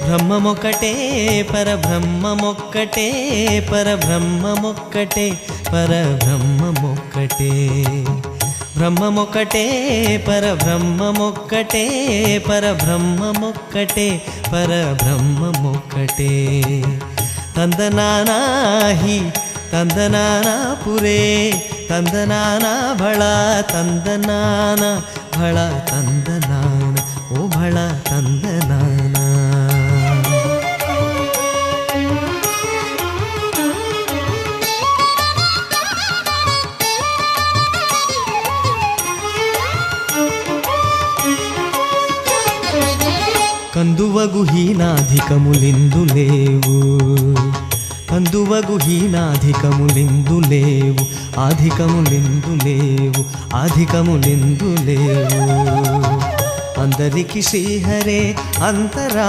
బ్రహ్మమొక్కటే పరబ్రహ్మమొక్కటే పరబ్రహ్మమొక్కటే పరబ్రహ్మమొక్కటే బ్రహ్మమొక్కటే పరబ్రహ్మమొక్కటే పరబ్రహ్మమొక్కటే పరబ్రహ్మమొక్కటే తందనానాహి తందనానా పురే తందనానా భళ తందనాన భళ తందనాన ఓ భళ తందనానా కందువగు హీనాధికములిందు లేవు కందువగు హీనాధికములిందు లేవు ఆధికములిందు లేవు ఆధికములిందు లేవు అందరికి శ్రీహరే అంతరా